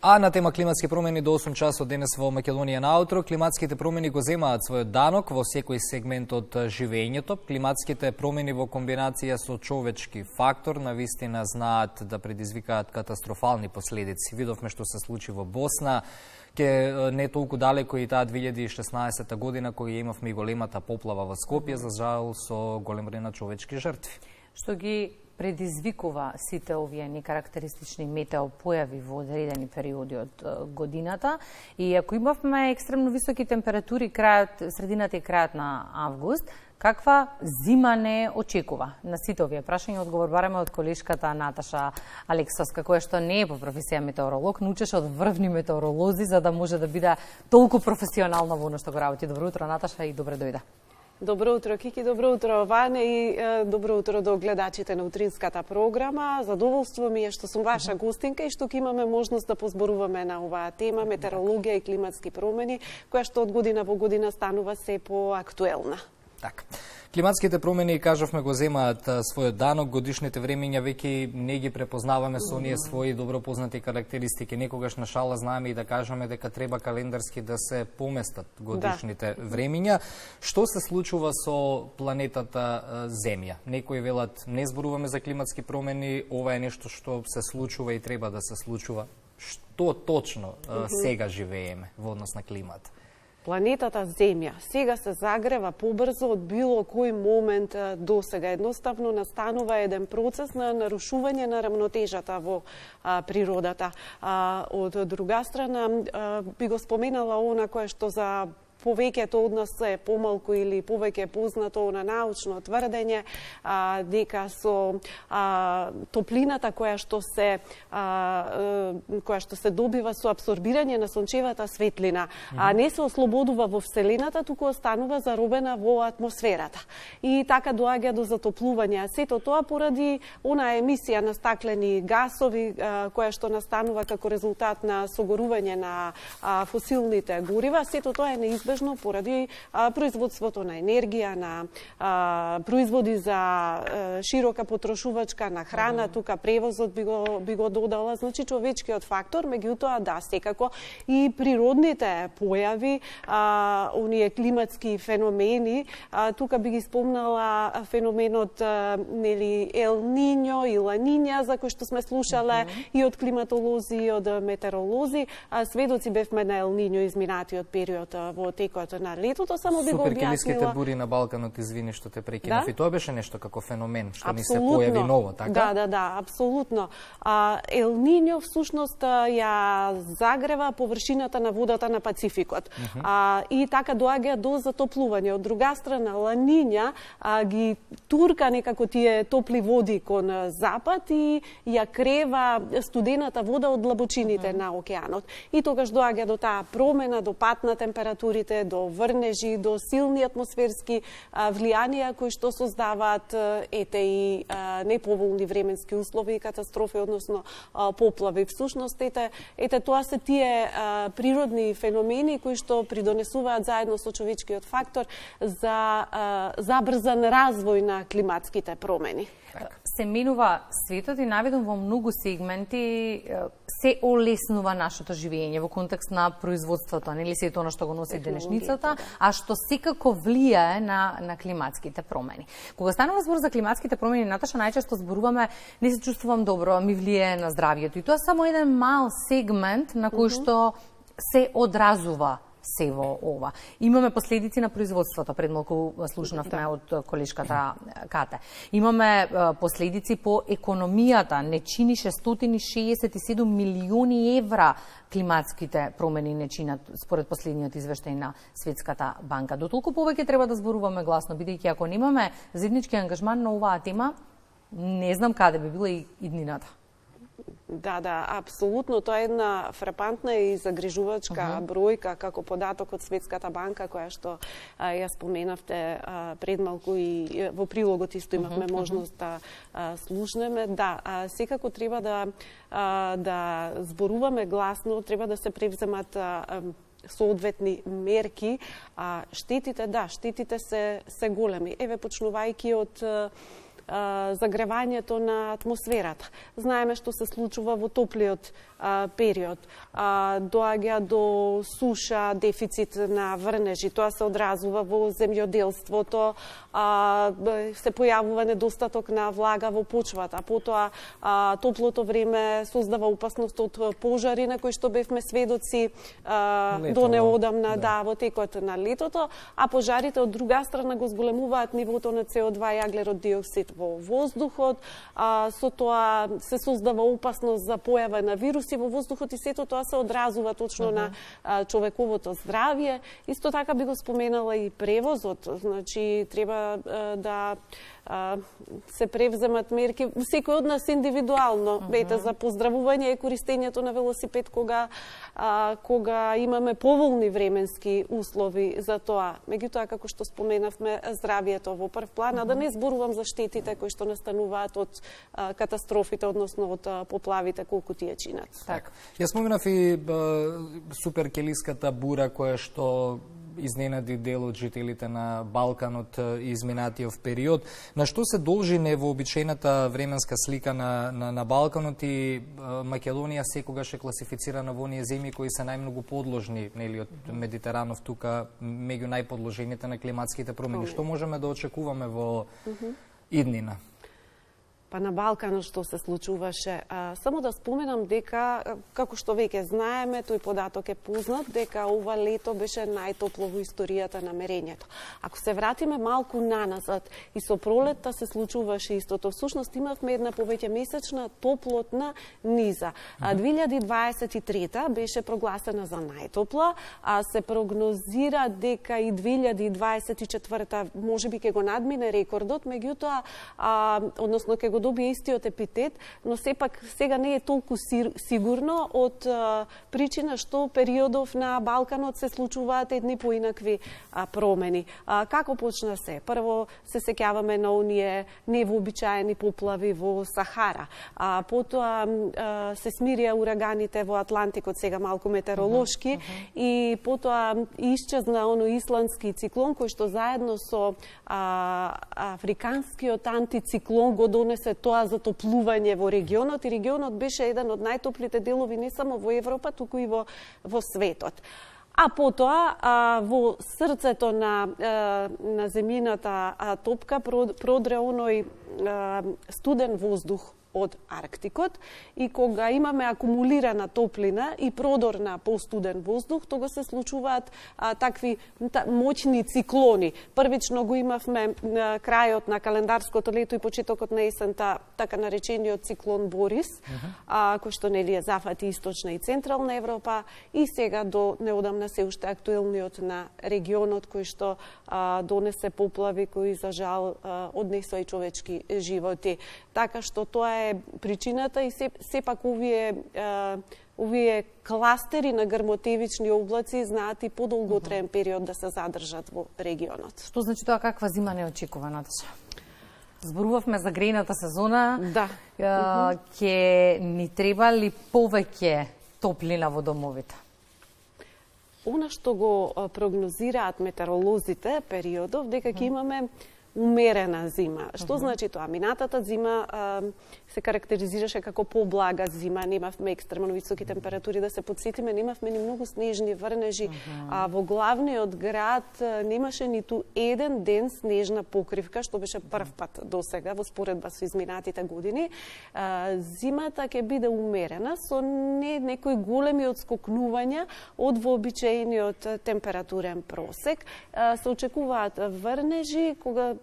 А на тема климатски промени до 8 часот денес во Македонија наутро. Климатските промени го земаат својот данок во секој сегмент од живењето. Климатските промени во комбинација со човечки фактор навистина знаат да предизвикаат катастрофални последици. Видовме што се случи во Босна, ке не толку далеко и таа 2016 година која имавме и големата поплава во Скопје, за жал со голем број на човечки жртви. Што ги предизвикува сите овие некарактеристични метеопојави во одредени периоди од годината. И ако имавме екстремно високи температури средината и крајот на август, каква зима не очекува? На сите овие прашања одговор бараме од колешката Наташа Алексовска, која што не е по професија метеоролог, научеше од врвни метеоролози за да може да биде толку професионална во она што го работи. Добро утро, Наташа, и добре дојде. Добро утро, Кики, добро утро, Ване, и добро утро до гледачите на утринската програма. Задоволство ми е што сум ваша гостинка и што ќе имаме можност да позборуваме на оваа тема метеорологија и климатски промени, која што од година во година станува се поактуелна. Така. Климатските промени, кажавме, го земаат својот данок, годишните времења веќе не ги препознаваме со оние своји добро познати карактеристики. Некогаш на шала знаеме и да кажеме дека треба календарски да се поместат годишните времења. Што се случува со планетата Земја? Некои велат не зборуваме за климатски промени, ова е нешто што се случува и треба да се случува. Што точно сега живееме во однос на климат? Планетата Земја сега се загрева побрзо од било кој момент до сега. Едноставно настанува еден процес на нарушување на рамнотежата во природата. Од друга страна, би го споменала она кое што за повеќето од нас е помалку или повеќе познато на научно тврдење, дека со топлината која што се добива со апсорбирање на сончевата светлина, не се ослободува во Вселената, туку останува заробена во атмосферата. И така доаѓа до затоплување. Сето тоа поради она емисија на стаклени гасови која што настанува како резултат на согорување на фосилните горива. Сето тоа е неизбежно поради производството на енергија, на производи за широка потрошувачка на храна, тука превозот би го додала, значи човечкиот фактор, меѓутоа да, секако и природните појави, оние климатски феномени, тука би ги спомнала феноменот нели Ел Ниньо и Ла Нинја, за кој што сме слушале и од климатолози и од метеоролози. Сведоци бевме на Ел Ниньо изминатиот период во текот на летото, само би го објаснила. Суперкилиските бури на Балканот, извини што те прекинав. Да? И тоа беше нешто како феномен што ни се појави ново, така? Да, апсолутно. Ел Ниньо всушност ја загрева површината на водата на Пацификот. И така доаѓа до затоплување. Од друга страна, Ла Нинја ги турка некако тие топли води кон запад и ја крева студената вода од длабочините на океанот. И тогаш доаѓа до таа промена, до пат на температурите, до врнежи, до силни атмосферски влијанија кои што создаваат и неповолни временски услови и катастрофи, односно поплави. Всушност, тоа се тие природни феномени кои што придонесуваат заедно со човечкиот фактор за забрзан развој на климатските промени. Се менува светот и наведом во многу сегменти се олеснува нашето живење во контекст на производството, нели сето она што го носи денешницата, а што секако влијае на климатските промени. Кога станува збор за климатските промени, Наташа, најчесто зборуваме не се чувствувам добро, ми влијае на здравјето. И тоа е само еден мал сегмент на кој што се одразува се во ова. Имаме последици на производството, пред малку слушнавме од колешката Кате. Имаме последици по економијата, не чини 667 милиони евра климатските промени не чинат според последниот извештај на Светската банка. Дотолку повеќе треба да зборуваме гласно, бидејќи ако немаме заеднички ангажман на оваа тема, не знам каде би била и иднината. Да, апсолутно. Тоа е една фрапантна и загрижувачка бројка како податок од Светската банка, која што ја споменавте пред малку и во прилогот исто имавме можност да слушнеме. Да, секако треба да зборуваме гласно, треба да се превземат соодветни мерки. Штетите се големи. Еве, почнувајќи од загревањето на атмосферата. Знаеме што се случува во топлиот период. Доаѓа до суша, дефицит на врнежи, тоа се одразува во земјоделството, се појавува недостаток на влага во почвата, потоа топлото време создава опасност од пожари на кои што бевме сведоци до неодамна, во текот на летото, а пожарите од друга страна го зголемуваат нивото на CO2 и аглерод диоксид во воздухот, со тоа се создава опасност за појава на вируси во воздухот и сето тоа се одразува точно на човековото здравје. Исто така би го споменала и превозот, значи треба да се превземат мерки, секој од нас индивидуално, за поздравување е користењето на велосипед кога имаме поволни временски услови за тоа. Меѓутоа, како што споменавме, здравјето во прв план, а да не зборувам за штетите кои што настануваат од катастрофите, односно од поплавите, колку тие чинат. Так. Ја споменав и суперкелиската бура која што изненади дел од жителите на Балканот изминатиот период. На што се должи невообичаената временска слика на Балканот и Македонија секогаш е класифицирана во оние земји кои се најмногу подложни, нели, од Медитеранов тука меѓу најподложените на климатските промени. Што можеме да очекуваме во иднина? Па на Балканот што се случуваше. Само да споменам дека, како што веќе знаеме, тој податок е познат, дека ова лето беше најтопло во историјата на мерењето. Ако се вратиме малку наназад и со пролетта се случуваше истото, всушност имавме една повеќе месечна топлотна низа. 2023 беше прогласена за најтопла, а се прогнозира дека и 2024 можеби ќе го надмине рекордот, меѓутоа, односно ќе го добие истиот епитет, но сепак сега не е толку сигурно од причина што периодов на Балканот се случуваат едни поинакви промени. Како почна се? Прво се сеќаваме на оние невообичаени поплави во Сахара, потоа се смирија ураганите во Атлантикот, сега малку метеоролошки, и потоа исчезна оној исландски циклон кој што заедно со африканскиот антициклон го донесе тоа затоплување во регионот, и регионот беше еден од најтоплите делови не само во Европа, туку и во светот. А потоа, во срцето на земјината топка продре оној студен воздух од Арктикот, и кога имаме акумулирана топлина и продор на постуден воздух, тога се случуваат такви моćни циклони. Првично го имавме на крајот на календарското лето и почетокот на есента, така наречениот циклон Борис, кој што нели зафати источна и централна Европа, и сега до неодамна се уште актуелниот на регионот кој што донесе поплави кои за жал однесоа и човечки животи. Така што тоа е причината, и сепак овие кластери на грмотевични облаци знаат и подолготраен период да се задржат во регионот. Што значи тоа, каква зима не очекува, Наташа? Зборувавме за грејната сезона. Да. Ќе ни треба ли повеќе топлина во домовите? Она што го прогнозираат метеоролозите периодов, дека ќе имаме умерена зима. Што значи тоа? Минатата зима се карактеризираше како поблага зима, немавме екстремно високи температури, да се подсетиме, немавме ни многу снежни врнежи, а во главниот град немаше ниту еден ден снежна покривка, што беше прв пат досега во споредба со изминатите години. Зимата ќе биде умерена со некои големи отскокнувања од вообичаениот температурен просек. Се очекуваат врнежи, кога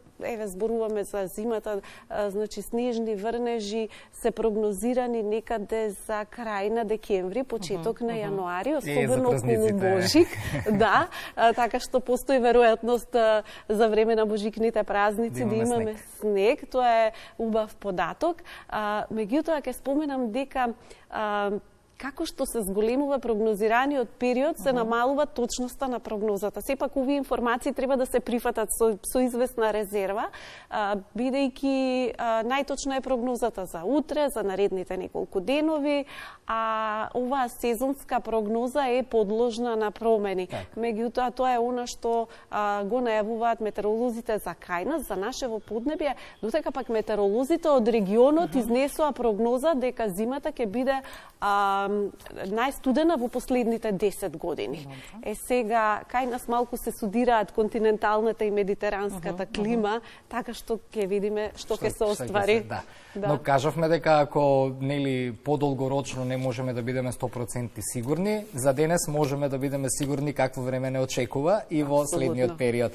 зборуваме за зимата, значи снежни врнежи се прогнозирани некаде за крај на декември, почеток на јануари, особено околу Божик. Да, така што постои веројатност за време на божикните празници да имаме снег. Тоа е убав податок. Меѓутоа ќе споменам дека како што се зголемува прогнозираниот период, се намалува точноста на прогнозата. Сепак овие информации треба да се прифатат со известна резерва, бидејќи најточна е прогнозата за утре, за наредните неколку денови, а оваа сезонска прогноза е подложна на промени. Меѓутоа, тоа е она што го најавуваат метеоролозите за кај нас, за нашево поднебје, додека пак метеоролозите од регионот изнесоа прогноза дека зимата ќе биде најстудена во последните 10 години. Сега, кај нас малку се судираат континенталната и медитеранската клима, така што ќе видиме што ќе се оствари. Но кажавме дека ако подолгорочно не можеме да бидеме 100% сигурни, за денес можеме да бидеме сигурни какво време не очекува и во следниот период.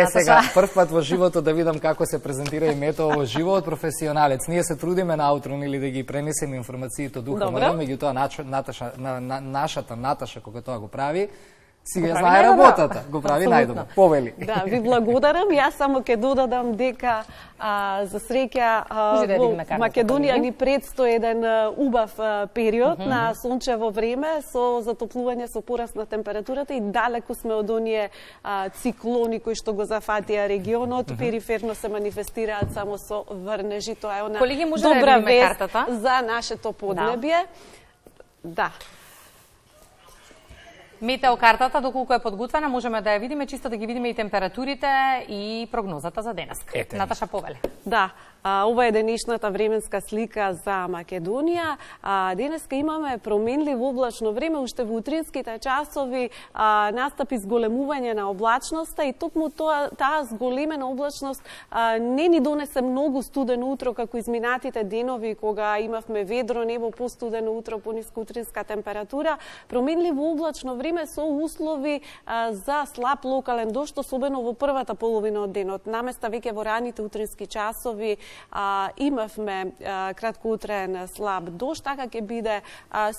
Сега, прв пат во животот да видам како се презентира и метео во живо од професионалец. Ние се трудиме наутро да ги пренесеме информациите од уха, меѓутоа нашата Наташа кога тоа го прави, си ја знае работата, го прави најдобро. Повели. Да, ви благодарам. Јас само ќе додадам дека за среќа во Македонија ни предстои еден убав период на сончево време со затоплување, со пораст на температурата и далеку сме од оние циклони кои што го зафатија регионот, периферно се манифестираат само со врнежи. Тоа е она добра вест за нашето поднебје. Да. Метеокартата, доколку е подготвена, можеме да ја видиме, чисто да ги видиме и температурите и прогнозата за денеска. Наташа, повеле. Да, ова е денешната временска слика за Македонија. Денеска имаме променливо облачно време, уште во утринските часови настапи зголемување на облачноста и токму таа зголемена облачност не ни донесе многу студено утро како изминатите денови кога имавме ведро небо, постудено утро, пониска утринска температура. Променливо облачно време со услови за слаб локален дожд, особено во првата половина од денот. Наместа веќе во раните утрински часови имавме краткоутраен слаб дожд, така ќе биде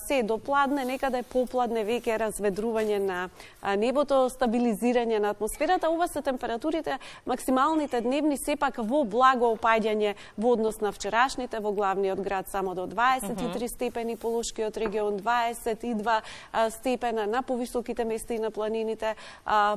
се до пладне, некаде попладне веќе разведрување на небото, стабилизирање на атмосферата. Ова се температурите, максималните дневни сепак во благо опаѓање во однос на вчерашните, во главниот град само до 23 степени, полошкиот регион 22 степена, на повисоките места и на планините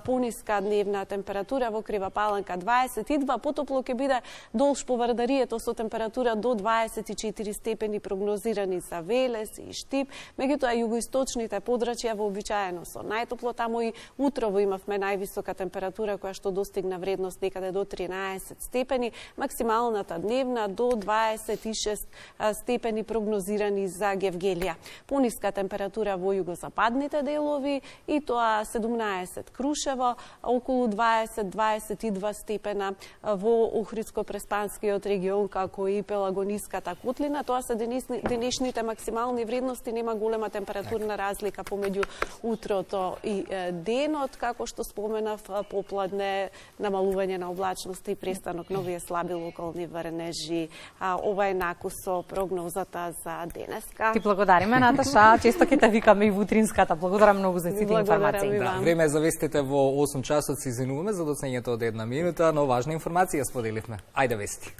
пониска дневна температура, во Крива Паланка 22, потопло ќе биде долж по Вардарието со температура до 24 степени прогнозирани за Велес и Штип, меѓутоа југоисточните подрачја вообичаено со најтопло, таму и утрово имавме највисока температура која што достигна вредност некаде до 13 степени, максималната дневна до 26 степени прогнозирани за Гевгелија. Пониска температура во југозападните делови и тоа 17 Крушево, околу 20-22 степена во Охридско-Преспанскиот регион, како и Пелагониската котлина. Тоа се денешните максимални вредности, нема голема температурна разлика помеѓу утрото и денот, како што споменав, попладне, намалување на облачност и престанок на овие слаби локални врнежи. Ова е накусо прогнозата за денеска. Ти благодариме, Наташа. Често ќе те викаме и во утринската. Благодарам многу за сите информации. Да, време е за вестите во 8 часот, се извинуваме за доцнењето од една минута, но важна информација споделивме. Ајде вести.